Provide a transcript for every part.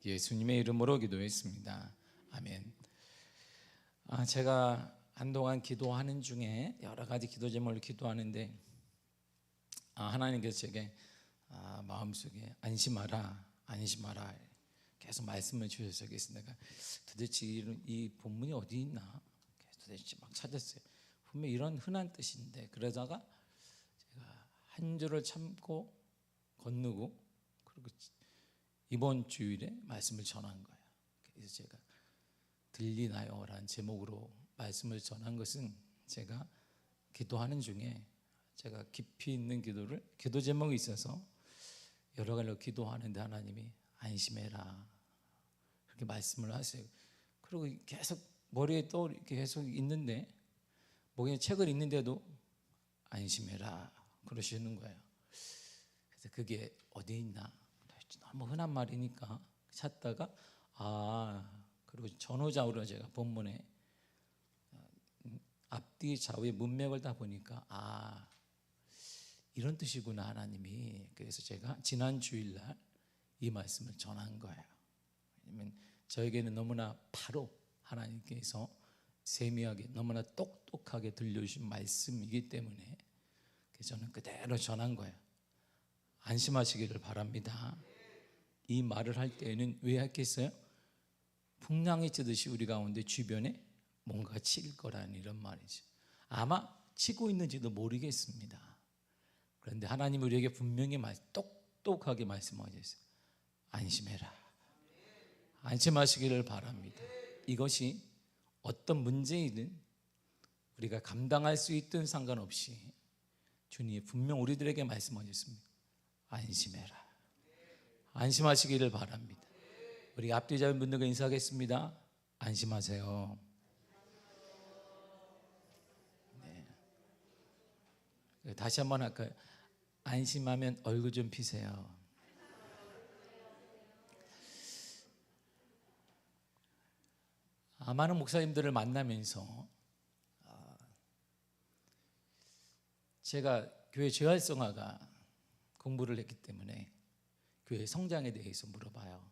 예수님의 이름으로 기도했습니다. 아멘. 제가 한동안 기도하는 중에 여러 가지 기도 제목을 기도하는데 하나님께서 제게 마음속에 안심하라 계속 말씀을 주셔서 내가 도대체 이 본문이 어디 있나 도대체 막 찾았어요. 분명 이런 흔한 뜻인데, 그러다가 제가 한 주를 참고 건너고 그리고 이번 주일에 말씀을 전한 거예요. 그래서 제가 들리나요? 라는 제목으로 말씀을 전한 것은, 제가 기도하는 중에 제가 깊이 있는 기도 제목이 있어서 여러 가지로 기도하는데 하나님이 안심해라 그렇게 말씀을 하세요. 그리고 계속 머리에 또 이렇게 계속 있는데, 목에 책을 읽는데도 안심해라 그러시는 거예요. 그래서 그게 어디 있나, 너무 흔한 말이니까 찾다가 그리고 전후좌우로 제가 본문에 앞뒤 좌우의 문맥을 다 보니까 이런 뜻이구나 하나님이. 그래서 제가 지난 주일날 이 말씀을 전한 거예요. 왜냐하면 저에게는 너무나 바로 하나님께서 세미하게 너무나 똑똑하게 들려주신 말씀이기 때문에 저는 그대로 전한 거예요. 안심하시기를 바랍니다. 이 말을 할 때에는 왜 했겠어요? 풍랑이 치듯이 우리 가운데 주변에 뭔가 칠 거라는 이런 말이죠. 아마 치고 있는지도 모르겠습니다. 그런데 하나님 우리에게 분명히 똑똑하게 말씀하셨어요. 안심해라. 안심하시기를 바랍니다. 이것이 어떤 문제이든 우리가 감당할 수 있든 상관없이 주님이 분명 우리들에게 말씀하셨습니다. 안심해라. 안심하시기를 바랍니다. 우리 앞뒤 잡은 분들과 인사하겠습니다. 안심하세요. 네. 다시 한번 할까요? 안심하면 얼굴 좀 피세요. 많은 목사님들을 만나면서 제가 교회 재활성화가 공부를 했기 때문에 교회 성장에 대해서 물어봐요.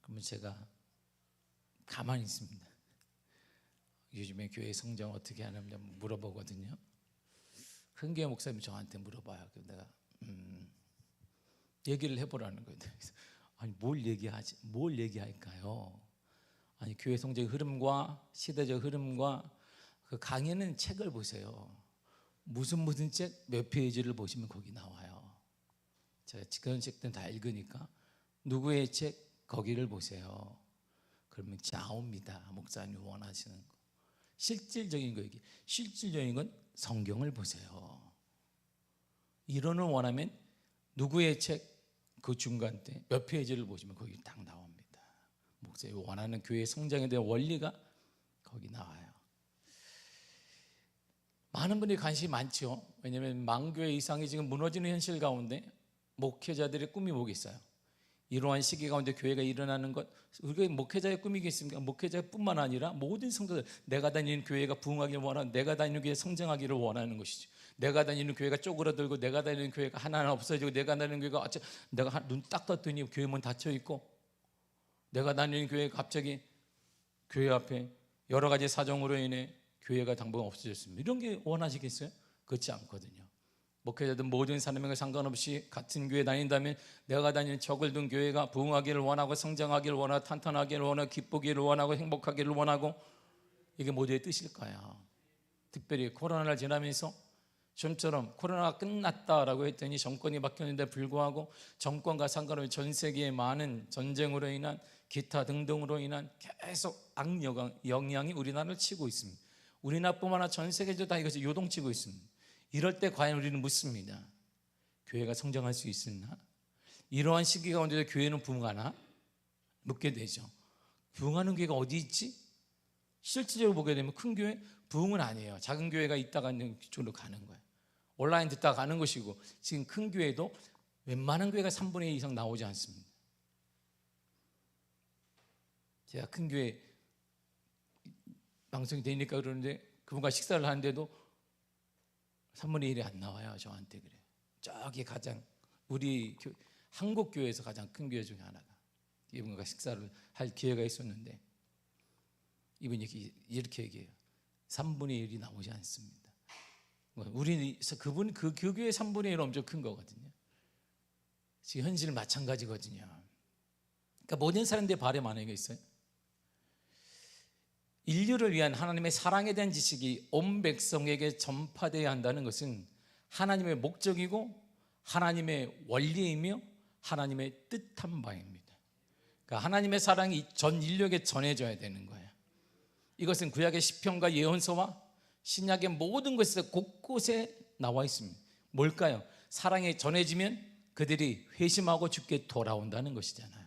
그러면 제가 가만히 있습니다. 요즘에 교회 성장 어떻게 하는지 물어보거든요. 흥교회 목사님이 저한테 물어봐요. 그래서 내가 얘기를 해보라는 거예요. 아니 뭘 얘기할까요? 아니 교회 성장의 흐름과 시대적 흐름과 그 강의는 책을 보세요. 무슨 책 몇 페이지를 보시면 거기 나와요. 제가 그런 책들은 다 읽으니까 누구의 책 거기를 보세요. 그러면 나옵니다. 목사님이 원하시는 거. 실질적인 거 얘기. 실질적인 건 성경을 보세요. 이론을 원하면 누구의 책 그 중간 때 몇 페이지를 보시면 거기 딱 나옵니다. 목사님이 원하는 교회 성장에 대한 원리가 거기 나와요. 많은 분들이 관심이 많죠. 왜냐하면 망교회 이상이 지금 무너지는 현실 가운데 목회자들의 꿈이 뭐겠어요? 이러한 시기 가운데 교회가 일어나는 것, 우리가 목회자의 꿈이겠습니까? 목회자뿐만 아니라 모든 성도들, 내가 다니는 교회가 부흥하기를 원하는, 내가 다니는 교회가 성장하기를 원하는 것이죠. 내가 다니는 교회가 쪼그라들고, 내가 다니는 교회가 하나하나 없어지고, 내가 다니는 교회가 내가 눈 딱 떴더니 교회 문 닫혀 있고, 내가 다니는 교회가 갑자기 교회 앞에 여러 가지 사정으로 인해 교회가 당분간 없어졌습니다. 이런 게 원하시겠어요? 그렇지 않거든요. 목회자들 모든 사람과 상관없이 같은 교회 다닌다면, 내가 다니는 적을 둔 교회가 부흥하기를 원하고, 성장하기를 원하고, 탄탄하기를 원하고, 기쁘기를 원하고, 행복하기를 원하고, 이게 모두의 뜻일까요? 특별히 코로나를 지나면서 좀처럼 코로나가 끝났다라고 했더니 정권이 바뀌었는데 불구하고 정권과 상관없이 전 세계의 많은 전쟁으로 인한 기타 등등으로 인한 계속 악영향이 우리나라를 치고 있습니다. 우리나라뿐만 아니라 전 세계적으로 다 이것이 요동치고 있습니다. 이럴 때 과연 우리는 묻습니다. 교회가 성장할 수 있었나? 이러한 시기 가운데도 교회는 부흥하나? 묻게 되죠. 부흥하는 교회가 어디 있지? 실질적으로 보게 되면 큰 교회 부흥은 아니에요. 작은 교회가 있다가 있는 쪽으로 가는 거예요. 온라인 듣다가 가는 것이고, 지금 큰 교회도 웬만한 교회가 3분의 1 이상 나오지 않습니다. 제가 큰 교회 방송이 되니까 그러는데, 그분과 식사를 하는데도 3분의 1이 안 나와요. 저한테 그래요. 저기 가장 우리 한국 교회에서 가장 큰 교회 중에 하나가 이분과 식사를 할 기회가 있었는데 이분이 이렇게 얘기해요. 3분의 1이 나오지 않습니다. 우리 그분 그 교회의 3분의 1은 엄청 큰 거거든요. 지금 현실 마찬가지거든요. 그러니까 모든 사람들의 바람 안에 있어요. 인류를 위한 하나님의 사랑에 대한 지식이 온 백성에게 전파되어야 한다는 것은 하나님의 목적이고 하나님의 원리이며 하나님의 뜻한 바입니다. 그러니까 하나님의 사랑이 전 인류에게 전해져야 되는 거예요. 이것은 구약의 시편과 예언서와 신약의 모든 것에서 곳곳에 나와 있습니다. 뭘까요? 사랑이 전해지면 그들이 회심하고 주께 돌아온다는 것이잖아요.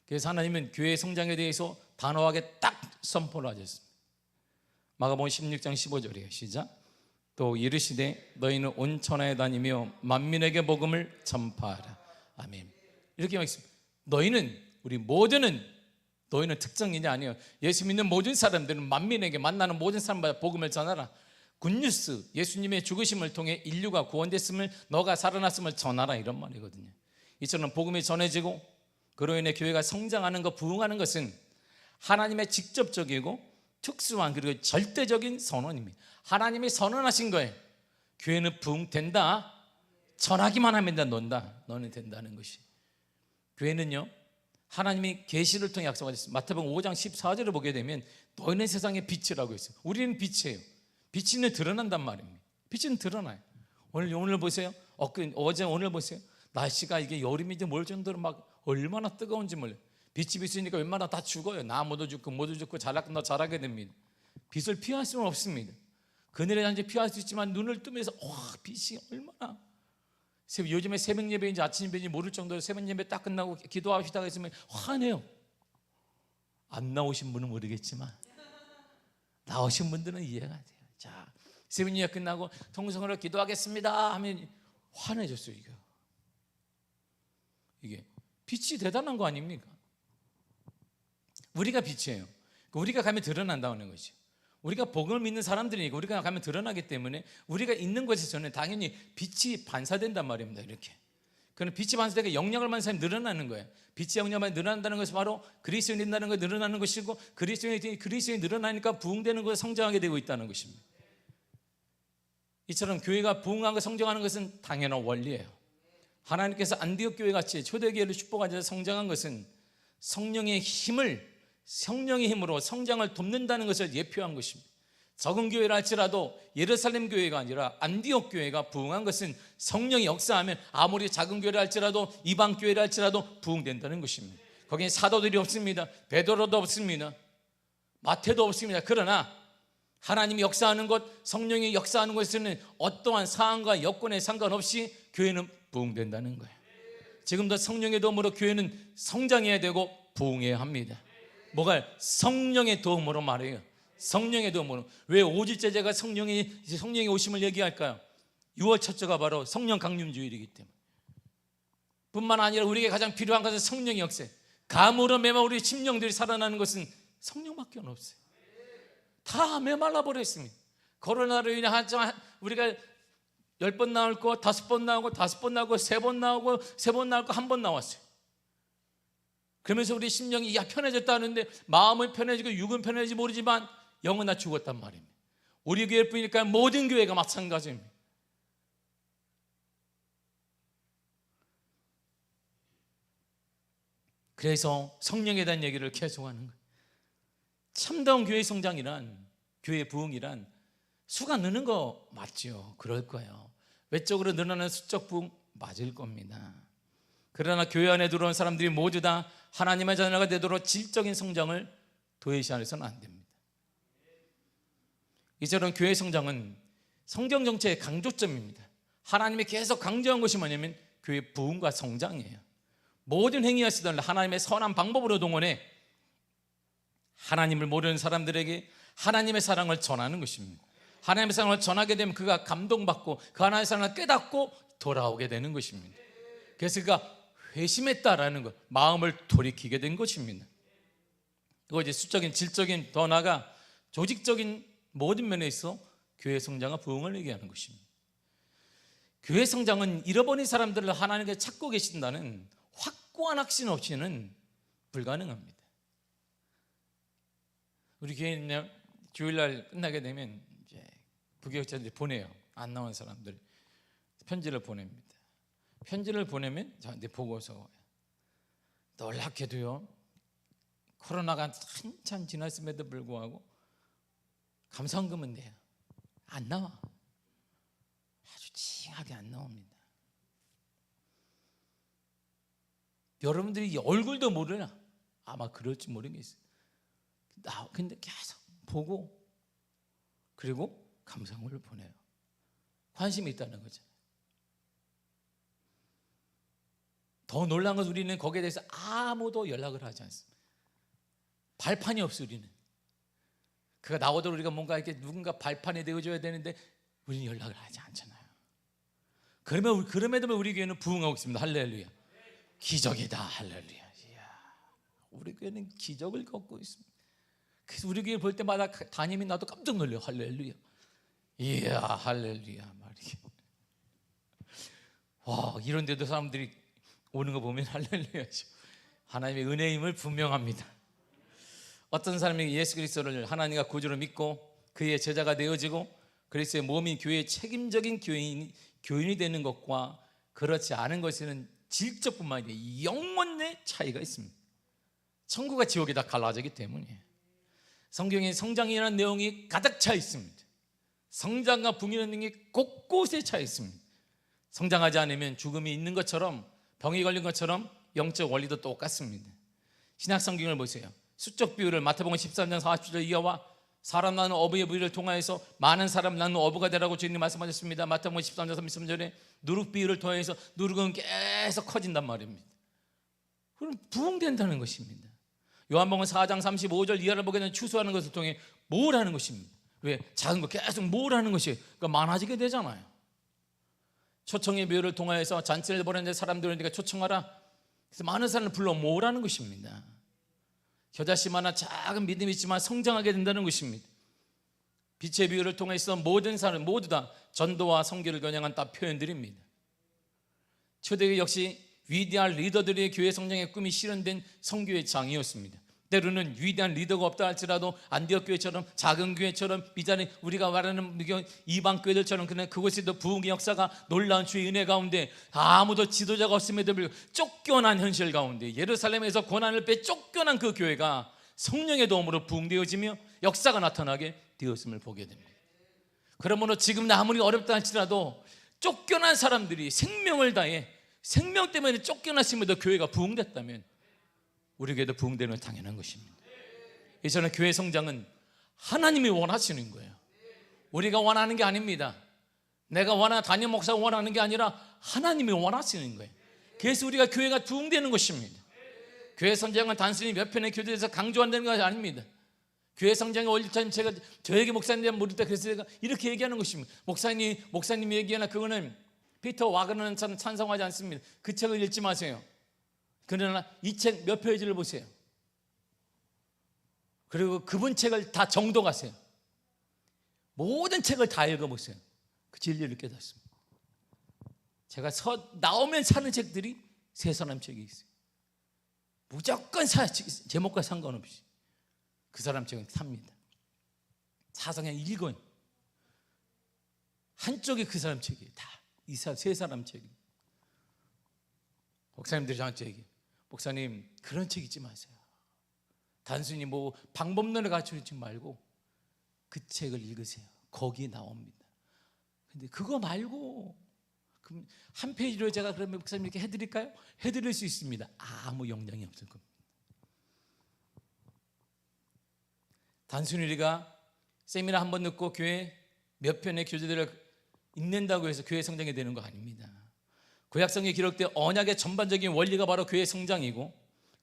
그래서 하나님은 교회의 성장에 대해서 단호하게 딱 선포를 하셨습니다. 마가복음 16장 15절이에요. 시작. 또 이르시되 너희는 온 천하에 다니며 만민에게 복음을 전파하라. 아멘. 이렇게 말했습니다. 우리 모두는 너희는 특정인이 아니에요. 예수 믿는 모든 사람들은 만민에게 만나는 모든 사람마다 복음을 전하라. 굿뉴스, 예수님의 죽으심을 통해 인류가 구원됐음을, 너가 살아났음을 전하라, 이런 말이거든요. 이처럼 복음이 전해지고 그로 인해 교회가 성장하는 것, 부흥하는 것은 하나님의 직접적이고 특수한 그리고 절대적인 선언입니다. 하나님이 선언하신 거예요. 교회는 부흥된다. 전하기만 하면 논다. 너는 된다는 것이. 교회는요, 하나님이 계시를 통해 약속하셨습니다. 마태복음 5장 14절을 보게 되면 너희는 세상의 빛이라고 했어요. 우리는 빛이에요. 빛은 드러난단 말입니다. 빛은 드러나요. 오늘 보세요. 어제 오늘 보세요. 날씨가 이게 여름인지 모를 정도로 막 얼마나 뜨거운지 몰라요. 빛이 비추니까 웬만하면 다 죽어요. 나무도 죽고 모두 죽고 자라게 됩니다. 빛을 피할 수는 없습니다. 그늘에 앉아 피할 수 있지만 눈을 뜨면서 와, 빛이 얼마나, 요즘에 새벽 예배인지 아침 예배인지 모를 정도로 새벽 예배 딱 끝나고 기도하시다가 있으면 화내요. 안 나오신 분은 모르겠지만 나오신 분들은 이해가 돼요. 자, 새벽 예배 끝나고 통성으로 기도하겠습니다 하면 화내졌어요. 이게 빛이 대단한 거 아닙니까? 우리가 빛이에요. 우리가 가면 드러난다는 것이죠. 우리가 복음을 믿는 사람들이니까 우리가 가면 드러나기 때문에 우리가 있는 곳에서는 당연히 빛이 반사된단 말입니다. 이렇게. 그럼 빛이 반사되고 영향을 받는 사람이 늘어나는 거예요. 빛이 영향을 늘어난다는 것이 바로 그리스도인이 된다는 거 늘어나는 것이고, 그리스도인이 늘어나니까 부흥되는 것을 성장하게 되고 있다는 것입니다. 이처럼 교회가 부흥하고 성장하는 것은 당연한 원리예요. 하나님께서 안디옥 교회 같이 초대교회를 축복하셔서 성장한 것은 성령의 힘으로 성장을 돕는다는 것을 예표한 것입니다. 적은 교회라 할지라도 예루살렘 교회가 아니라 안디옥 교회가 부흥한 것은 성령이 역사하면 아무리 작은 교회라 할지라도 이방 교회라 할지라도 부흥된다는 것입니다. 거기에 사도들이 없습니다. 베드로도 없습니다. 마태도 없습니다. 그러나 하나님이 역사하는 것, 성령이 역사하는 것에는 어떠한 상황과 여건에 상관없이 교회는 부흥된다는 거예요. 지금도 성령의 도움으로 교회는 성장해야 되고 부흥해야 합니다. 뭐가 성령의 도움으로 말해요. 성령의 도움으로. 왜 5주 제자가 성령의 오심을 얘기할까요? 6월 첫째가 바로 성령 강림 주일이기 때문에. 뿐만 아니라 우리에게 가장 필요한 것은 성령의 역사. 감으로 메마 우리 심령들이 살아나는 것은 성령밖에 없어요. 다 메말라 버렸습니다. 코로나로 인해 우리가 10번 나올 거 5번 나오고 5번 나오고 3번 나오고 3번 나올 거 1번 나왔어요. 그러면서 우리 심령이 편해졌다 하는데 마음은 편해지고 육은 편해지지 모르지만 영은 다 죽었단 말입니다. 우리 교회일 뿐이니까 모든 교회가 마찬가지입니다. 그래서 성령에 대한 얘기를 계속하는 거예요. 참다운 교회 성장이란, 교회 부흥이란 수가 느는 거 맞죠? 그럴 거예요. 외적으로 늘어나는 수적 부흥 맞을 겁니다. 그러나 교회 안에 들어온 사람들이 모두 다 하나님의 자녀가 되도록 질적인 성장을 도외시해서는 안 됩니다. 이처럼 교회 성장은 성경 정체의 강조점입니다. 하나님이 계속 강조한 것이 뭐냐면 교회 부흥과 성장이에요. 모든 행위하시던 하나님의 선한 방법으로 동원해 하나님을 모르는 사람들에게 하나님의 사랑을 전하는 것입니다. 하나님의 사랑을 전하게 되면 그가 감동받고 그 하나님의 사랑을 깨닫고 돌아오게 되는 것입니다. 그래서 그가 회심했다라는 것, 마음을 돌이키게 된 것입니다. 이거 이제 수적인, 질적인, 더 나아가 조직적인 모든 면에 있어 교회 성장과 부흥을 얘기하는 것입니다. 교회 성장은 잃어버린 사람들을 하나님께 찾고 계신다는 확고한 확신 없이는 불가능합니다. 우리 교회는요, 주일날 끝나게 되면 이제 부교육자들이 보내요. 안 나온 사람들 편지를 보냅니다. 편지를 보내면 저한테 보고서 놀랍게도요, 코로나가 한참 지났음에도 불구하고 감사원금은 돼요. 안 나와. 아주 찡하게 안 나옵니다. 여러분들이 얼굴도 모르나? 아마 그럴지 모르겠어요. 근데 계속 보고 그리고 감사원금을 보내요. 관심이 있다는 거죠. 더 놀라운 것은 우리는 거기에 대해서 아무도 연락을 하지 않습니다. 발판이 없어. 우리는 그가 나오도록 우리가 뭔가 이렇게 누군가 발판이 되어줘야 되는데 우리는 연락을 하지 않잖아요. 그럼에도 우리 교회는 부흥하고 있습니다. 할렐루야. 기적이다. 할렐루야. 이야, 우리 교회는 기적을 겪고 있습니다. 그래서 우리 교회 볼 때마다 담임이 나도 깜짝 놀래요. 할렐루야. 이야, 할렐루야 말이야. 와, 이런 데도 사람들이 오는 거 보면 할렐루야죠. 하나님의 은혜임을 분명합니다. 어떤 사람이 예수 그리스도를 하나님과 구주로 믿고 그의 제자가 되어지고 그리스도의 몸인 교회의 책임적인 교인이 되는 것과 그렇지 않은 것에는 질적뿐만 아니라 영혼의 차이가 있습니다. 천국과 지옥이 다 갈라지기 때문이에요. 성경에 성장이라는 내용이 가득 차 있습니다. 성장과 붕이라는 게 곳곳에 차 있습니다. 성장하지 않으면 죽음이 있는 것처럼, 병이 걸린 것처럼 영적 원리도 똑같습니다. 신약 성경을 보세요. 수적 비유를 마태복음 13장 40절 이하와 사람 낳는 어부의 비유를 통하여서 많은 사람 낳는 어부가 되라고 주님이 말씀하셨습니다. 마태복음 13장 33절에 누룩 비유를 통해서 누룩은 계속 커진단 말입니다. 그럼 부흥된다는 것입니다. 요한복음 4장 35절 이하를 보게 되면 추수하는 것을 통해 모으라는 것입니다. 왜? 작은 거 계속 모으라는 것이 그러니까 많아지게 되잖아요. 초청의 비유를 통하여서 잔치를 벌였는데 사람들을 네가 초청하라. 그래서 많은 사람을 불러 모으라는 것입니다. 겨자씨만한 작은 믿음이 있지만 성장하게 된다는 것입니다. 빛의 비유를 통해서 모든 사람 모두 다 전도와 선교를 겨냥한 딱 표현들입니다. 초대교회 역시 위대한 리더들의 교회 성장의 꿈이 실현된 선교의 장이었습니다. 때로는 위대한 리더가 없다 할지라도 안디옥 교회처럼 작은 교회처럼 비자는 우리가 말하는 이방 교회들처럼 그냥 그곳에도 부흥의 역사가 놀라운 주의 은혜 가운데 아무도 지도자가 없음에도 불구하고 쫓겨난 현실 가운데 예루살렘에서 고난을 빼 쫓겨난 그 교회가 성령의 도움으로 부흥되어지며 역사가 나타나게 되었음을 보게 됩니다. 그러므로 지금 아무리 어렵다 할지라도 쫓겨난 사람들이 생명을 다해 생명 때문에 쫓겨났음에도 교회가 부흥됐다면 우리 교회도 부흥되는 건 당연한 것입니다. 이제는 교회 성장은 하나님이 원하시는 거예요. 우리가 원하는 게 아닙니다. 내가 원하는 담임 목사가 원하는 게 아니라 하나님이 원하시는 거예요. 그래서 우리가 교회가 부흥되는 것입니다. 교회 성장은 단순히 몇 편의 교회에서 강조한다는 것이 아닙니다. 교회 성장의 원리처럼 제가 저에게 목사님이 모를 때 그래서 제가 이렇게 얘기하는 것입니다. 목사님이 얘기하나 그거는 피터 와그너는 저는 찬성하지 않습니다. 그 책을 읽지 마세요. 그러나 이 책 몇 페이지를 보세요. 그리고 그분 책을 다 정독하세요. 모든 책을 다 읽어보세요. 그 진리를 깨닫습니다. 제가 나오면 사는 책들이 세 사람 책이 있어요. 무조건 제목과 상관없이 그 사람 책은 삽니다. 사성에 읽어요. 한쪽이 그 사람 책이에요. 다 이 세 사람 책이. 목사님들이 저한테 얘기해요. 목사님 그런 책 읽지 마세요. 단순히 뭐 방법론을 갖추지 말고 그 책을 읽으세요. 거기에 나옵니다. 근데 그거 말고 그럼 한 페이지로 제가 그러면 목사님 이렇게 해드릴까요? 해드릴 수 있습니다. 아무 영향이 없을 겁니다. 단순히 우리가 세미나 한 번 듣고 교회 몇 편의 교재들을 읽는다고 해서 교회 성장이 되는 거 아닙니다. 구약성에 기록된 언약의 전반적인 원리가 바로 교회 성장이고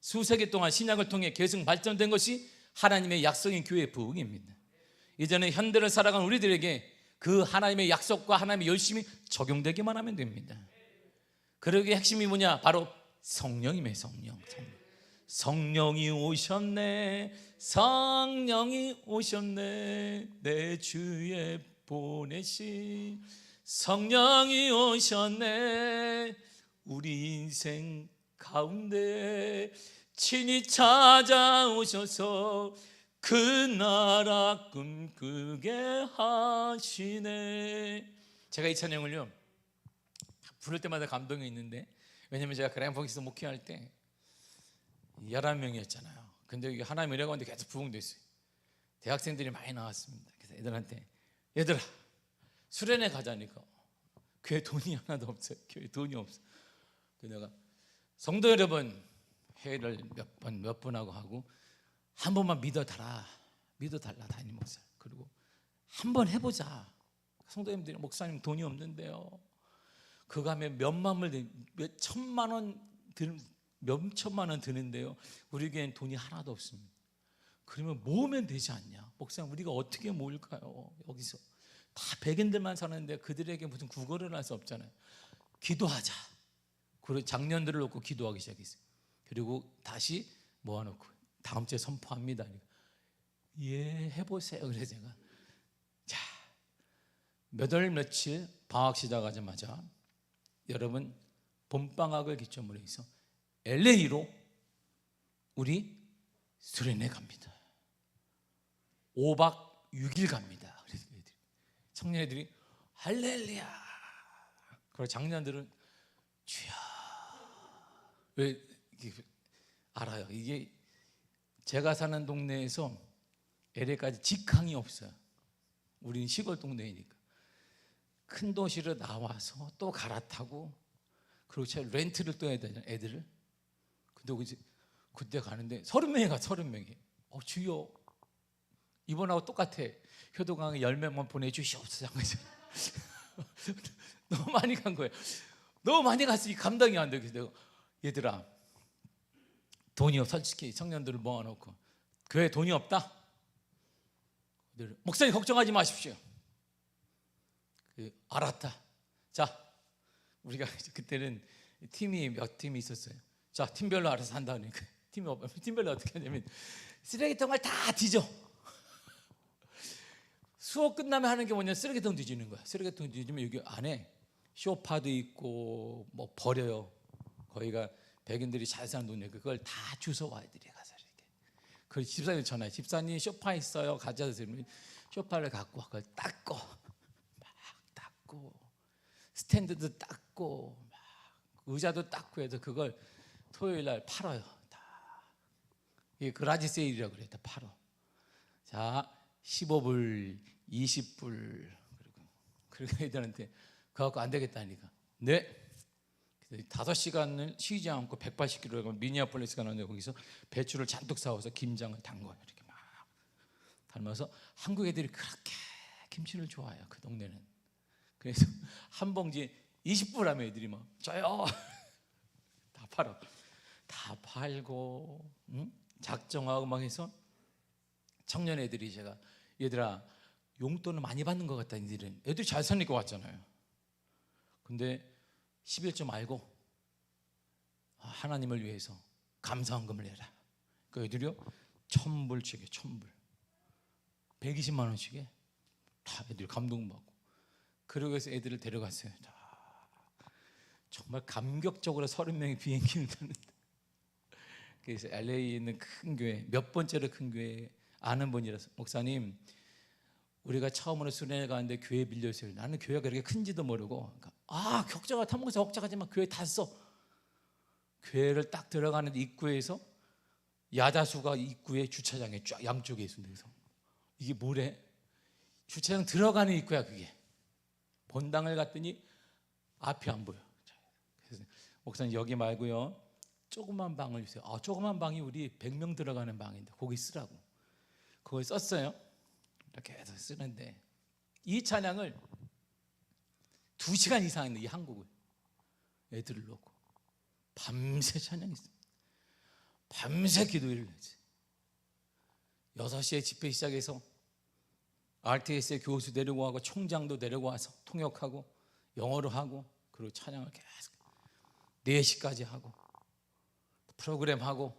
수세기 동안 신약을 통해 계속 발전된 것이 하나님의 약속인 교회의 부흥입니다. 이제는 현대를 살아가는 우리들에게 그 하나님의 약속과 하나님의 열심이 적용되기만 하면 됩니다. 그러기에 핵심이 뭐냐? 바로 성령이며 성령이 오셨네. 성령이 오셨네. 내 주에 보내신 성령이 오셨네. 우리 인생 가운데 친히 찾아오셔서 그 나라 꿈꾸게 하시네. 제가 이 찬양을요 부를 때마다 감동이 있는데, 왜냐면 제가 그랑펑에서 목회할 때 11명이었잖아요. 근데 이게 하나님 은혜 가운데 계속 부흥됐어요. 대학생들이 많이 나왔습니다. 그래서 애들한테, 얘들아 수련회 가자니까 교회 돈이 하나도 없어요. 교회 돈이 없어. 그래서 내가 성도 여러분, 회의를 몇 번 하고 한 번만 믿어달라 담임 목사. 그리고 한 번 해보자. 성도님들이 목사님 돈이 없는데요. 그거 하면 몇 천만 원 드는데요. 우리 교회는 돈이 하나도 없습니다. 그러면 모으면 되지 않냐? 목사님 우리가 어떻게 모을까요? 여기서 다 백인들만 사는데 그들에게 무슨 구걸을 할 수 없잖아요. 기도하자. 그리고 장년들을 놓고 기도하기 시작했어요. 그리고 다시 모아놓고 다음 주에 선포합니다. 예, 해보세요. 그래서 제가 자, 몇 월 며칠 방학 시작하자마자 여러분 봄방학을 기점으로 해서 LA로 우리 수련회 갑니다. 5박 6일 갑니다. 그래서 청년애들이 할렐루야. 그리고 장년들은 주여. 왜 알아요? 이게 제가 사는 동네에서 LA까지 직항이 없어요. 우리는 시골 동네이니까. 큰 도시로 나와서 또 갈아타고, 그리고 제가 렌트를 또 해야 되잖아요, 애들을. 근데 그때 가는데 30명이 가. 30명이. 주여 이번하고 똑같아. 효도강에 10명만 보내주시옵소서. 너무 많이 간 거예요. 너무 많이 갔으니 감당이 안 돼. 그래서 내가, 얘들아 돈이 없어. 솔직히 청년들을 모아놓고 교회에 돈이 없다? 목사님 걱정하지 마십시오. 알았다. 자, 우리가 그때는 팀이 몇 팀이 있었어요. 자, 팀별로 알아서 한다니까. 팀별로 어떻게 하냐면 쓰레기통을 다 뒤져. 수업 끝나면 하는 게 뭐냐, 쓰레기통 뒤지는 거야. 쓰레기통 뒤지면 여기 안에 쇼파도 있고 뭐 버려요. 거기가 백인들이 잘 사는 동네. 그걸 다 주워와 애들이 가서 이렇게. 그 집사님 전화해. 집사님 쇼파 있어요. 가져다 주세요. 쇼파를 갖고 와. 그걸 닦고 막 닦고 스탠드도 닦고 막 의자도 닦고 해서 그걸 토요일 날 팔아요. 다. 이게 그라지 세일이라고 그래. 다 팔어. 자, 15불, 20불. 그리고 애들한테 그거 갖고 안 되겠다니까. 네. 5시간을 쉬지 않고 180km 미니애폴리스 가는데 거기서 배추를 잔뜩 사와서 김장을 담궈요. 이렇게 막 담아서 한국 애들이 그렇게 김치를 좋아해요. 그 동네는. 그래서 한 봉지에 20불 하면 애들이 막 줘요. 다 팔아. 다 팔고 작정하고 막 해서 청년 애들이, 제가 얘들아 용돈을 많이 받는 것 같다. 애들이 잘 사니까 왔잖아요. 근데 11좀 알고 하나님을 위해서 감사헌금을 내라. 그 애들이요 1000불씩에 1000불 120만 원씩에 다 애들이 감동받고. 그러고 해서 애들을 데려갔어요. 정말 감격적으로 30명의 비행기를 타는데, 그래서 LA에 있는 큰 교회, 몇 번째로 큰 교회 아는 분이라서, 목사님 우리가 처음으로 수련회 가는데 교회 빌려주세요. 나는 교회가 그렇게 큰지도 모르고, 격자가 탐구사 걱정하지만 교회 탔어. 교회를 딱 들어가는 입구에서 야자수가 입구에 주차장에 쫙 양쪽에 있습니다. 그래서 이게 뭐래? 주차장 들어가는 입구야. 그게 본당을 갔더니 앞이 안 보여. 그래서 목사님 여기 말고요 조그만 방을 주세요. 조그만 방이 우리 100명 들어가는 방인데 거기 쓰라고. 그걸 썼어요. 이렇게 해서 쓰는데 이 찬양을 2시간 이상 했는데, 이 한국을 애들을 놓고 밤새 찬양했어요. 밤새 기도를 했지. 6시에 집회 시작해서 RTS의 교수 데리고 가고 총장도 데리고 와서 통역하고 영어로 하고, 그리고 찬양을 계속 4시까지 하고 프로그램 하고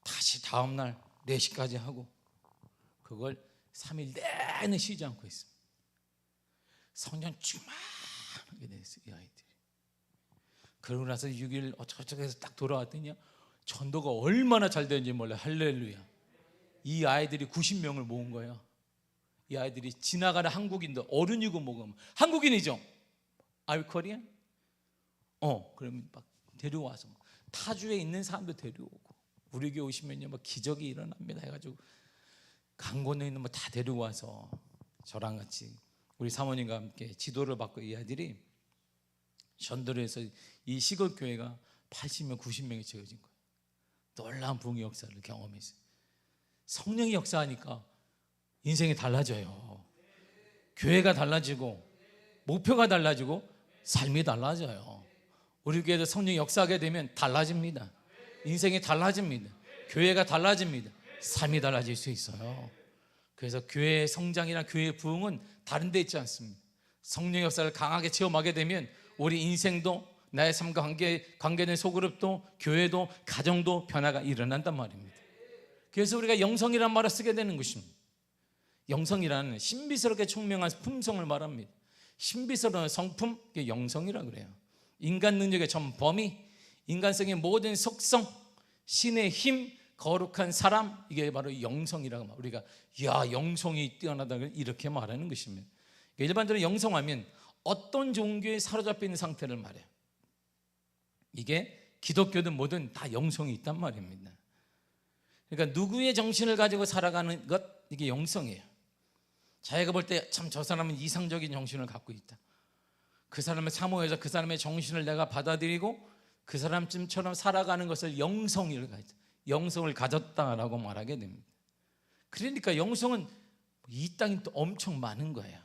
다시 다음날 4시까지 하고, 그걸 3일 내내 쉬지 않고 있습니다. 성년 충만하게 됐어요, 이 아이들이. 그러고 나서 6일 어쩌고저쩌고 해서 딱 돌아왔더니 전도가 얼마나 잘 되는지 몰라요. 할렐루야. 이 아이들이 90명을 모은 거예요. 이 아이들이 지나가는 한국인들, 어른이고 뭐고 한국인이죠. Are you Korean? 그러면 막 데려와서 타주에 있는 사람도 데려오고, 우리 교회 오시면요 막 기적이 일어납니다 해가지고 강권에 있는 뭐 다 데려와서 저랑 같이 우리 사모님과 함께 지도를 받고 이 아이들이 전도를 해서 이 시골 교회가 80명, 90명이 채워진 거예요. 놀라운 부흥의 역사를 경험했어요. 성령이 역사하니까 인생이 달라져요. 교회가 달라지고 목표가 달라지고 삶이 달라져요. 우리 교회도 성령이 역사하게 되면 달라집니다. 인생이 달라집니다. 교회가 달라집니다. 삶이 달라질 수 있어요. 그래서 교회의 성장이나 교회의 부흥은 다른 데 있지 않습니다. 성령의 역사를 강하게 체험하게 되면 우리 인생도, 나의 삶과 관계된 소그룹도, 교회도, 가정도 변화가 일어난단 말입니다. 그래서 우리가 영성이라는 말을 쓰게 되는 것입니다. 영성이라는 신비스럽게 총명한 품성을 말합니다. 신비스러운 성품, 그게 영성이라고 그래요. 인간 능력의 전범위, 인간성의 모든 속성, 신의 힘, 거룩한 사람, 이게 바로 영성이라고 말합니다. 우리가 야 영성이 뛰어나다 이렇게 말하는 것입니다. 일반적으로 영성하면 어떤 종교에 사로잡혀 있는 상태를 말해요. 이게 기독교든 뭐든 다 영성이 있단 말입니다. 그러니까 누구의 정신을 가지고 살아가는 것, 이게 영성이에요. 자기가 볼 때 참 저 사람은 이상적인 정신을 갖고 있다. 그 사람을 사모해서 그 사람의 정신을 내가 받아들이고 그 사람쯤처럼 살아가는 것을 영성을 가졌다라고 말하게 됩니다. 그러니까 영성은 이 땅이 또 엄청 많은 거예요.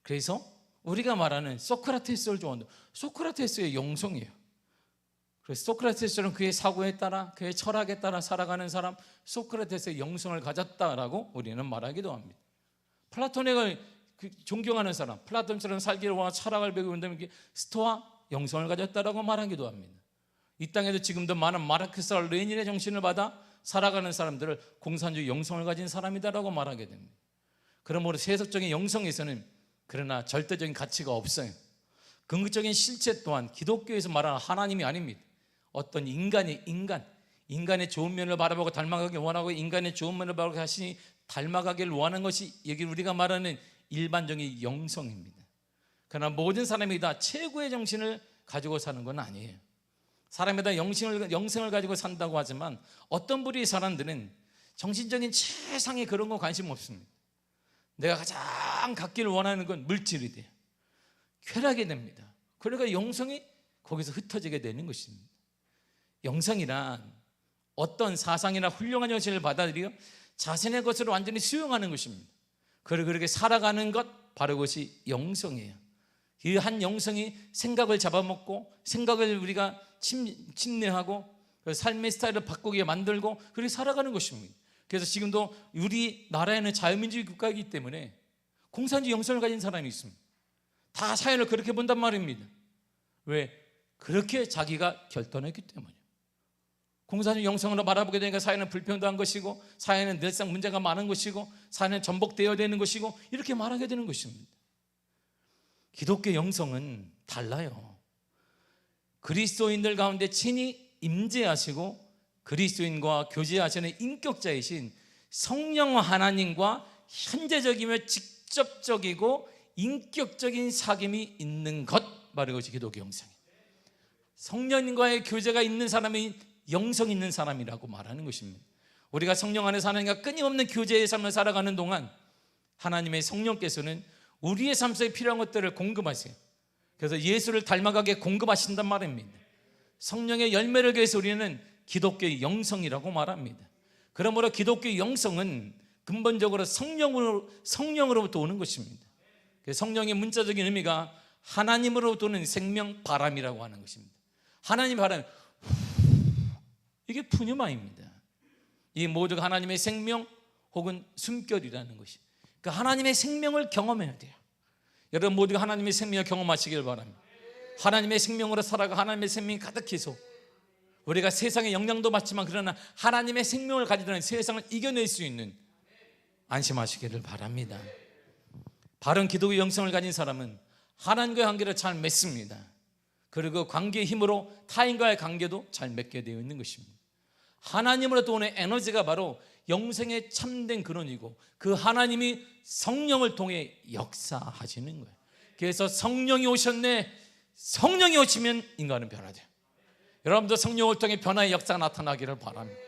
그래서 우리가 말하는 소크라테스를 좋아한다. 소크라테스의 영성이에요. 그래서 소크라테스는 그의 사고에 따라, 그의 철학에 따라 살아가는 사람, 소크라테스의 영성을 가졌다라고 우리는 말하기도 합니다. 플라톤을 존경하는 사람, 플라톤처럼 살기를 원하는 철학을 배우는다면 스토아 영성을 가졌다라고 말하기도 합니다. 이 땅에도 지금도 많은 마르크스와 레닌의 정신을 받아 살아가는 사람들을 공산주의 영성을 가진 사람이다라고 말하게 됩니다. 그러므로 세속적인 영성에서는 그러나 절대적인 가치가 없어요. 궁극적인 실체 또한 기독교에서 말하는 하나님이 아닙니다. 어떤 인간의 좋은 면을 바라보고 닮아가길 원하고 인간의 좋은 면을 바라보고 자신이 닮아가길 원하는 것이 여기 우리가 말하는 일반적인 영성입니다. 그러나 모든 사람이 다 최고의 정신을 가지고 사는 건 아니에요. 사람이 다 영성을 가지고 산다고 하지만 어떤 부류의 사람들은 정신적인 최상의 그런 거 관심 없습니다. 내가 가장 갖기를 원하는 건 물질이 돼요. 쾌락이 됩니다. 그러니까 영성이 거기서 흩어지게 되는 것입니다. 영성이란 어떤 사상이나 훌륭한 정신을 받아들여 자신의 것으로 완전히 수용하는 것입니다. 그렇게 살아가는 것, 바로 그것이 영성이에요. 이 한 영성이 생각을 잡아먹고 생각을 우리가 침례하고 삶의 스타일을 바꾸게 만들고 그렇게 살아가는 것입니다. 그래서 지금도 우리나라에는 자유민주주의 국가이기 때문에 공산주의 영성을 가진 사람이 있습니다. 다 사연을 그렇게 본단 말입니다. 왜? 그렇게 자기가 결단했기 때문이에요. 공산주의 영성으로 바라보게 되니까 사회는 불평등한 것이고 사회는 늘상 문제가 많은 것이고 사회는 전복되어야 되는 것이고 이렇게 말하게 되는 것입니다. 기독교 영성은 달라요. 그리스도인들 가운데 친히 임재하시고 그리스도인과 교제하시는 인격자이신 성령 하나님과 현재적이며 직접적이고 인격적인 사귐이 있는 것, 바로 그것이 기독교 영성이에요. 성령님과의 교제가 있는 사람이 영성 있는 사람이라고 말하는 것입니다. 우리가 성령 안에서 하나님과 끊임없는 교제의 삶을 살아가는 동안 하나님의 성령께서는 우리의 삶 속에 필요한 것들을 공급하세요. 그래서 예수를 닮아가게 공급하신단 말입니다. 성령의 열매를 위해서 우리는 기독교의 영성이라고 말합니다. 그러므로 기독교의 영성은 근본적으로 성령으로부터 오는 것입니다. 성령의 문자적인 의미가 하나님으로부터 오는 생명 바람이라고 하는 것입니다. 하나님 바람, 이게 푸뉴마입니다. 이 모두가 하나님의 생명 혹은 숨결이라는 것이, 그러니까 하나님의 생명을 경험해야 돼요. 여러분 모두가 하나님의 생명을 경험하시길 바랍니다. 하나님의 생명으로 살아가 하나님의 생명이 가득해서 우리가 세상의 영향도 받지만 그러나 하나님의 생명을 가지는 세상을 이겨낼 수 있는, 안심하시기를 바랍니다. 바른 기독의 영성을 가진 사람은 하나님과의 관계를 잘 맺습니다. 그리고 관계의 힘으로 타인과의 관계도 잘 맺게 되어 있는 것입니다. 하나님으로부터 오는 에너지가 바로 영생의 참된 근원이고, 그 하나님이 성령을 통해 역사하시는 거예요. 그래서 성령이 오셨네, 성령이 오시면 인간은 변화돼요. 여러분도 성령을 통해 변화의 역사가 나타나기를 바랍니다.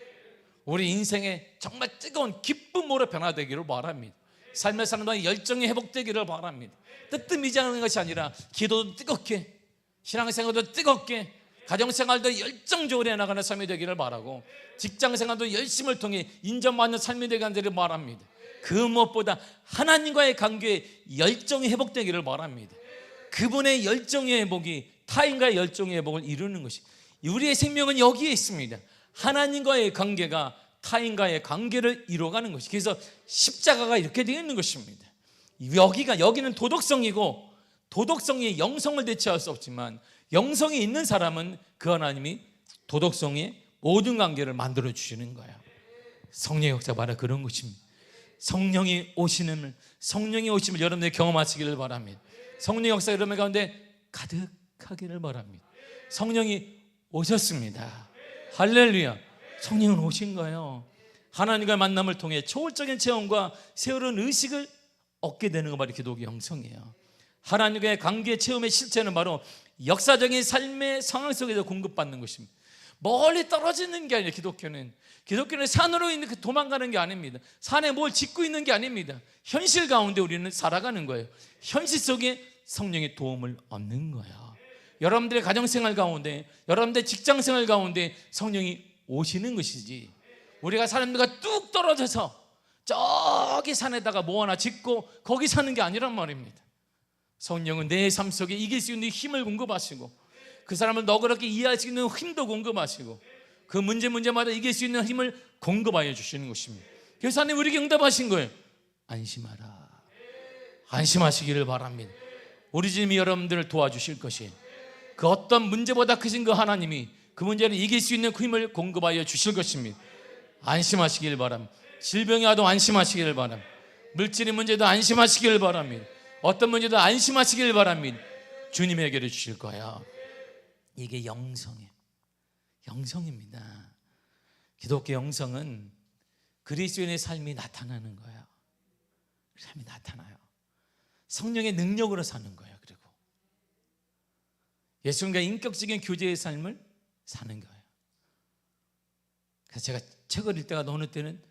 우리 인생에 정말 뜨거운 기쁨으로 변화되기를 바랍니다. 삶의 사람들의 열정이 회복되기를 바랍니다. 뜨뜻미지하는 것이 아니라 기도도 뜨겁게, 신앙생활도 뜨겁게, 가정생활도 열정적으로 해나가는 삶이 되기를 바라고, 직장생활도 열심을 통해 인정받는 삶이 되기를 바랍니다. 그 무엇보다 하나님과의 관계에 열정이 회복되기를 바랍니다. 그분의 열정의 회복이 타인과의 열정의 회복을 이루는 것이, 우리의 생명은 여기에 있습니다. 하나님과의 관계가 타인과의 관계를 이루어가는 것이, 그래서 십자가가 이렇게 되어 있는 것입니다. 여기는 도덕성이고, 도덕성이 영성을 대체할 수 없지만 영성이 있는 사람은 그 하나님이 도덕성의 모든 관계를 만들어 주시는 거예요. 성령의 역사 바로 그런 것입니다. 성령이 오심을 여러분들이 경험하시기를 바랍니다. 성령의 역사 여러분 가운데 가득하기를 바랍니다. 성령이 오셨습니다. 할렐루야. 성령은 오신 거예요. 하나님과의 만남을 통해 초월적인 체험과 새로운 의식을 얻게 되는 거 바로 기독의 영성이에요. 하나님과의 관계 체험의 실체는 바로 역사적인 삶의 상황 속에서 공급받는 것입니다. 멀리 떨어지는 게 아니라 기독교는 산으로 도망가는 게 아닙니다. 산에 뭘 짓고 있는 게 아닙니다. 현실 가운데 우리는 살아가는 거예요. 현실 속에 성령의 도움을 얻는 거예요. 여러분들의 가정생활 가운데, 여러분들의 직장생활 가운데 성령이 오시는 것이지, 우리가 사람들과 뚝 떨어져서 저기 산에다가 뭐 하나 짓고 거기 사는 게 아니란 말입니다. 성령은 내 삶 속에 이길 수 있는 힘을 공급하시고, 그 사람을 너그럽게 이해할 수 있는 힘도 공급하시고, 그 문제마다 이길 수 있는 힘을 공급하여 주시는 것입니다. 그래서 하나님 우리에게 응답하신 거예요. 안심하라. 안심하시기를 바랍니다. 우리 주님이 여러분들을 도와주실 것이에요. 그 어떤 문제보다 크신 그 하나님이 그 문제를 이길 수 있는 그 힘을 공급하여 주실 것입니다. 안심하시기를 바랍니다. 질병이 와도 안심하시기를 바랍니다. 물질의 문제도 안심하시기를 바랍니다. 어떤 문제도 안심하시기를 바랍니다. 주님의 해결해 주실 거야. 이게 영성입니다. 기독교 영성은 그리스도인의 삶이 나타나는 거예요. 삶이 나타나요. 성령의 능력으로 사는 거예요. 그리고 예수님과 인격적인 교제의 삶을 사는 거예요. 그래서 제가 책을 읽다가 어느 때는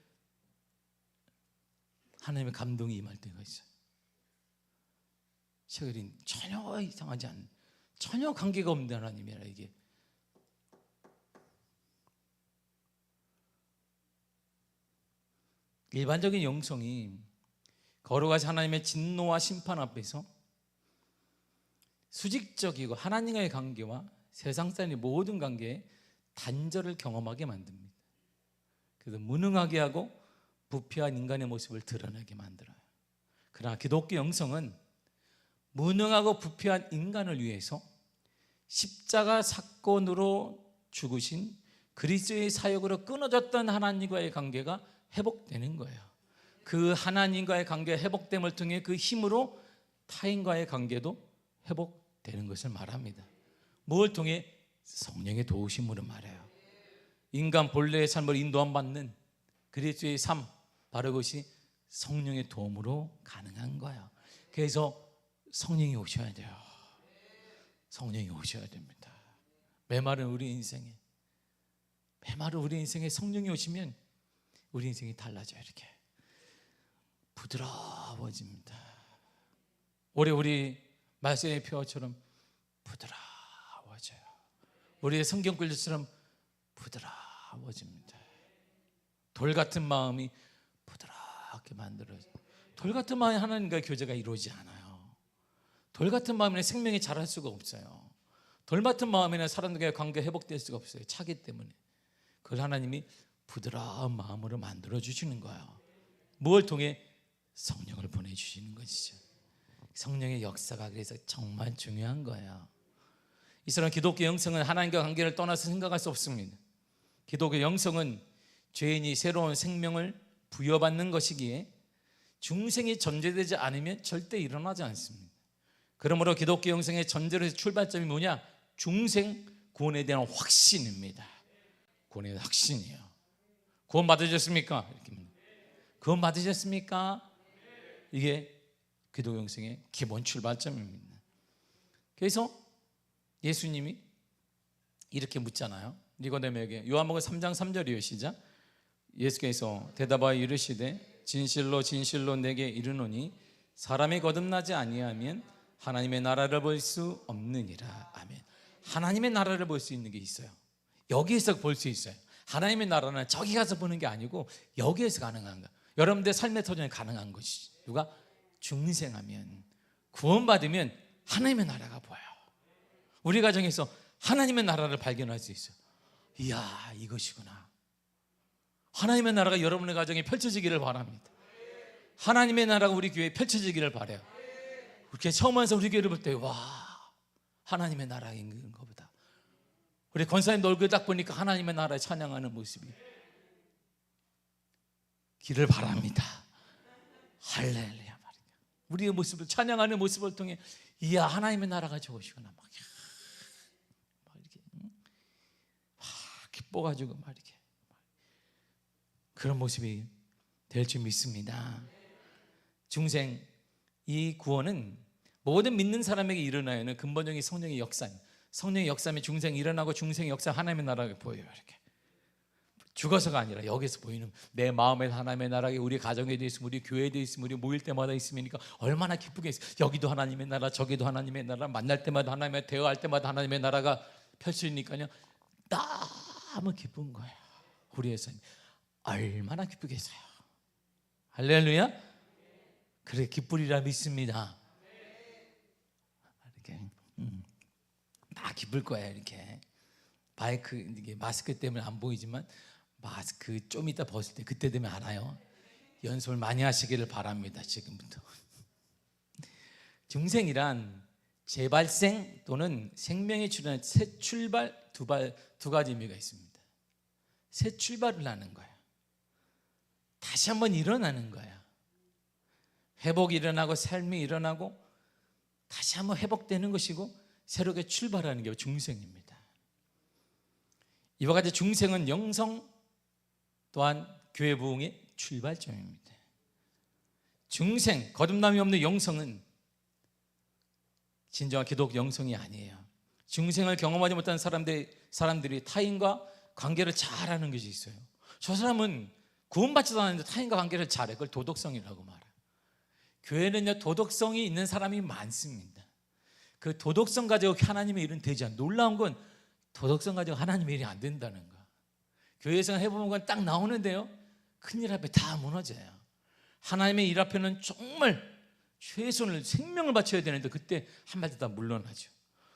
하나님의 감동이 임할 때가 있어요. 책을 전혀 이상하지 않은, 전혀 관계가 없는 하나님이라, 이게 일반적인 영성이 걸어가서 하나님의 진노와 심판 앞에서 수직적이고 하나님과의 관계와 세상 사람의 모든 관계에 단절을 경험하게 만듭니다. 그래서 무능하게 하고 부패한 인간의 모습을 드러내게 만들어요. 그러나 기독교 영성은 무능하고 부패한 인간을 위해서 십자가 사건으로 죽으신 그리스도의 사역으로 끊어졌던 하나님과의 관계가 회복되는 거예요. 그 하나님과의 관계가 회복됨을 통해 그 힘으로 타인과의 관계도 회복되는 것을 말합니다. 뭘 통해? 성령의 도우심으로 말해요. 인간 본래의 삶을 인도함 받는 그리스도의 삶, 바로 그것이 성령의 도움으로 가능한 거예요. 그래서 성령이 오셔야 돼요. 성령이 오셔야 됩니다. 메마른 우리 인생에 성령이 오시면 우리 인생이 달라져요. 이렇게 부드러워집니다. 올해 우리 말씀의 표처럼 부드러워져요. 우리의 성경 글처럼 부드러워집니다. 돌 같은 마음이 부드럽게 만들어져요. 돌 같은 마음이 하나님과의 교제가 이루어지지 않아요. 돌 같은 마음에는 생명이 자랄 수가 없어요. 돌 같은 마음에는 사람들과의 관계가 회복될 수가 없어요. 차기 때문에. 그걸 하나님이 부드러운 마음으로 만들어 주시는 거예요. 뭘 통해? 성령을 보내주시는 것이죠. 성령의 역사가 그래서 정말 중요한 거예요. 이처럼 기독교 영성은 하나님과 관계를 떠나서 생각할 수 없습니다. 기독교 영성은 죄인이 새로운 생명을 부여받는 것이기에 중생이 전제되지 않으면 절대 일어나지 않습니다. 그러므로 기독교 영성의 전제로 출발점이 뭐냐? 중생 구원에 대한 확신입니다. 구원에 대한 확신이에요. 구원 받으셨습니까? 이렇게 구원 받으셨습니까? 이게 기도 영성의 기본 출발점입니다. 그래서 예수님이 이렇게 묻잖아요. 니고데모에게. 요한복음 3장 3절이에요. 시작. 예수께서 대답하여 이르시되 진실로 진실로 내게 이르노니 사람이 거듭나지 아니하면 하나님의 나라를 볼 수 없느니라. 아멘. 하나님의 나라를 볼 수 있는 게 있어요. 여기에서 볼 수 있어요. 하나님의 나라는 저기 가서 보는 게 아니고 여기에서 가능한 거. 여러분들 삶의 터전에 가능한 것이 누가 중생하면 구원받으면 하나님의 나라가 보여요. 우리 가정에서 하나님의 나라를 발견할 수 있어요. 이야, 이것이구나. 하나님의 나라가 여러분의 가정에 펼쳐지기를 바랍니다. 하나님의 나라가 우리 교회에 펼쳐지기를 바라요. 그렇게 처음 와서 우리 교회를 볼 때 와, 하나님의 나라인 것보다 우리 권사님 얼굴 딱 보니까 하나님의 나라에 찬양하는 모습이 기를 바랍니다. 할렐루야. 우리의 모습을 찬양하는 모습을 통해 이야, 하나님의 나라가 저것이구나. 막 이렇게 기뻐가지고 막 이렇게 그런 모습이 될 줄 믿습니다. 중생, 이 구원은 모든 믿는 사람에게 일어나야 하는 근본적인 성령의 역사입니다. 성령의 역사면 중생이 일어나고 중생의 역사 하나님의 나라가 보여요. 이렇게 죽어서가 아니라 여기서 보이는 내 마음에 하나님의 나라가 우리 가정에 대해 있으면 우리 교회에 대해 있으면 우리 모일 때마다 있으니까 얼마나 기쁘게 있어요. 여기도 하나님의 나라 저기도 하나님의 나라 만날 때마다 하나님의 대화할 때마다 하나님의 나라가 펼쳐지니까요 너무 기쁜 거예요. 우리의 삶이 얼마나 기쁘겠어요. 할렐루야. 그래 기쁘리라 믿습니다. 이렇게 다 기쁠 거야. 이렇게 마이크 이게 마스크 때문에 안 보이지만 마스크 좀 이따 벗을 때 그때 되면 알아요. 연습을 많이 하시기를 바랍니다. 지금부터. 중생이란 재발생 또는 생명의 출현, 새 출발 두 가지 의미가 있습니다. 새 출발을 하는 거예요. 다시 한번 일어나는 거예요. 회복이 일어나고 삶이 일어나고 다시 한번 회복되는 것이고 새롭게 출발하는 게 중생입니다. 이와 같이 중생은 영성 또한 교회 부흥의 출발점입니다. 중생, 거듭남이 없는 영성은 진정한 기독 영성이 아니에요. 중생을 경험하지 못한 사람들이 타인과 관계를 잘하는 것이 있어요. 저 사람은 구원받지도 않았는데 타인과 관계를 잘해. 그걸 도덕성이라고 말해요. 교회는요 도덕성이 있는 사람이 많습니다. 그 도덕성 가지고 하나님의 일은 되지 않아요. 놀라운 건 도덕성 가지고 하나님의 일이 안 된다는 거. 교회에서 해보는 건 딱 나오는데요 큰일 앞에 다 무너져요. 하나님의 일 앞에는 정말 최선을 생명을 바쳐야 되는데 그때 한마디 다 물러나죠.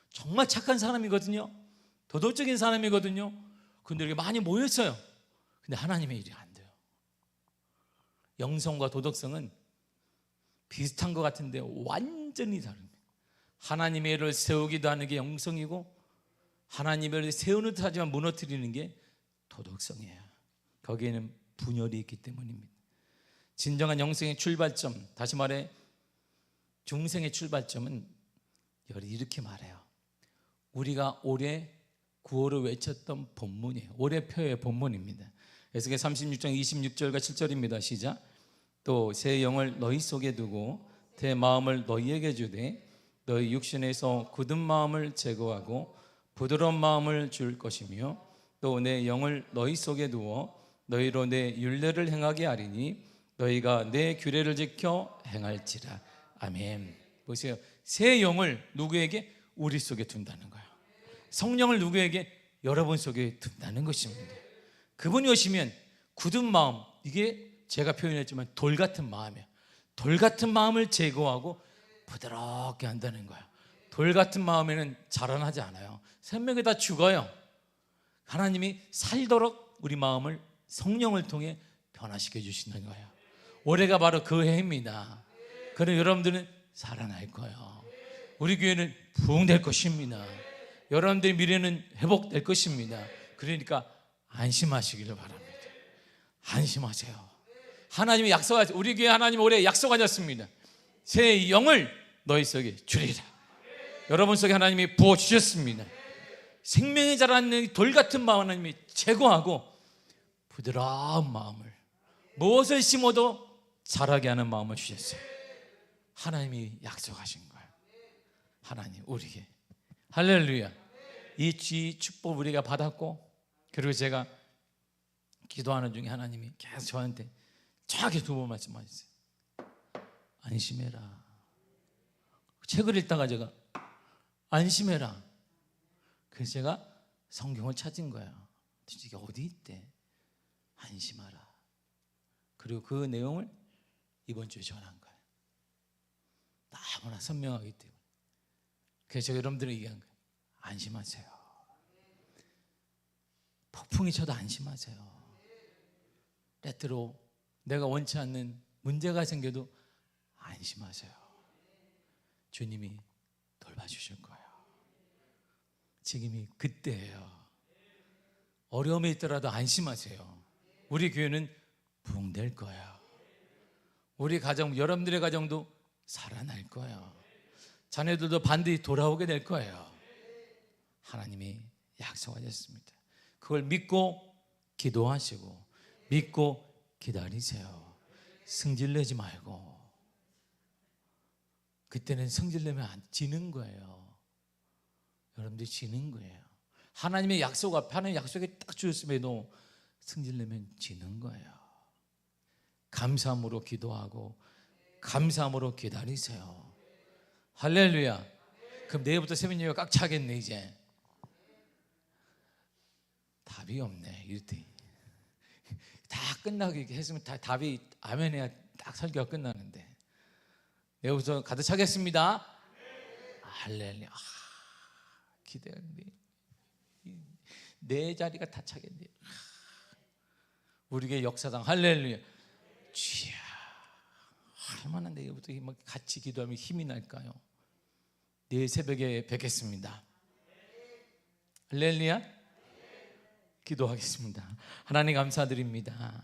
정말 착한 사람이거든요. 도덕적인 사람이거든요. 근데 이렇게 많이 모였어요. 근데 하나님의 일이 안 돼요. 영성과 도덕성은 비슷한 것 같은데 완전히 다릅니다. 하나님의 일을 세우기도 하는 게 영성이고 하나님의 일을 세우는 듯 하지만 무너뜨리는 게 도덕성이에요. 거기에는 분열이 있기 때문입니다. 진정한 영성의 출발점, 다시 말해 중생의 출발점은 이렇게 말해요. 우리가 올해 구호를 외쳤던 본문이에요. 올해 표의 본문입니다. 에스겔 36장 26절과 7절입니다. 시작. 또 새 영을 너희 속에 두고 새 마음을 너희에게 주되 너희 육신에서 굳은 마음을 제거하고 부드러운 마음을 줄 것이며 또 내 영을 너희 속에 두어 너희로 내 율례를 행하게 하리니 너희가 내 규례를 지켜 행할지라. 아멘. 보세요. 새 영을 누구에게? 우리 속에 둔다는 거예요. 성령을 누구에게? 여러분 속에 둔다는 것입니다. 그분이 오시면 굳은 마음, 이게 제가 표현했지만 돌 같은 마음이에요. 돌 같은 마음을 제거하고 부드럽게 한다는 거예요. 돌 같은 마음에는 자라나지 않아요. 생명이 다 죽어요. 하나님이 살도록 우리 마음을 성령을 통해 변화시켜 주시는 거예요. 올해가 바로 그 해입니다. 그럼 여러분들은 살아날 거예요. 우리 교회는 부흥될 것입니다. 여러분들의 미래는 회복될 것입니다. 그러니까 안심하시기를 바랍니다. 안심하세요. 하나님이 약속하셨습니다. 우리 교회 하나님 올해 약속하셨습니다. 새 영을 너희 속에 주리라. 여러분 속에 하나님이 부어주셨습니다. 생명이 자라는 돌 같은 마음 하나님이 제거하고 부드러운 마음을, 무엇을 심어도 자라게 하는 마음을 주셨어요. 하나님이 약속하신 거예요. 하나님 우리에게. 할렐루야. 이 축복 우리가 받았고, 그리고 제가 기도하는 중에 하나님이 계속 저한테 정확히 두 번 말씀하셨어요. 안심해라. 책을 읽다가 제가 안심해라. 그래서 제가 성경을 찾은 거예요. 이게 어디 있대? 안심하라. 그리고 그 내용을 이번 주에 전한 거예요. 너무나 선명하기 때문에. 그래서 제가 여러분들에게 얘기한 거예요. 안심하세요. 폭풍이 쳐도 안심하세요. 때때로 내가 원치 않는 문제가 생겨도 안심하세요. 주님이 돌봐주실 거예요. 지금이 그때예요. 어려움이 있더라도 안심하세요. 우리 교회는 부흥될 거예요. 우리 가정, 여러분들의 가정도 살아날 거예요. 자녀들도 반드시 돌아오게 될 거예요. 하나님이 약속하셨습니다. 그걸 믿고 기도하시고 믿고 기다리세요. 승질내지 말고. 그때는 승질내면 지는 거예요. 여러분들이 지는 거예요. 하나님의 약속 앞에, 하나님의 약속에 딱 주셨음에도 승질내면 지는 거예요. 감사함으로 기도하고 감사함으로 기다리세요. 할렐루야. 그럼 내일부터 새벽 예배가 꽉 차겠네. 이제 답이 없네. 이랬더니 다 끝나게 했으면 다 답이 아멘해야 딱 설교가 끝나는데, 내일부터 가득 차겠습니다. 할렐루야. 기대하는데 내 자리가 다 차겠네. 우리 교회 역사상 할렐루야. 주야, 얼마나 내일부터 같이 기도하면 힘이 날까요? 내일 새벽에 뵙겠습니다. 할렐루야. 기도하겠습니다. 하나님 감사드립니다.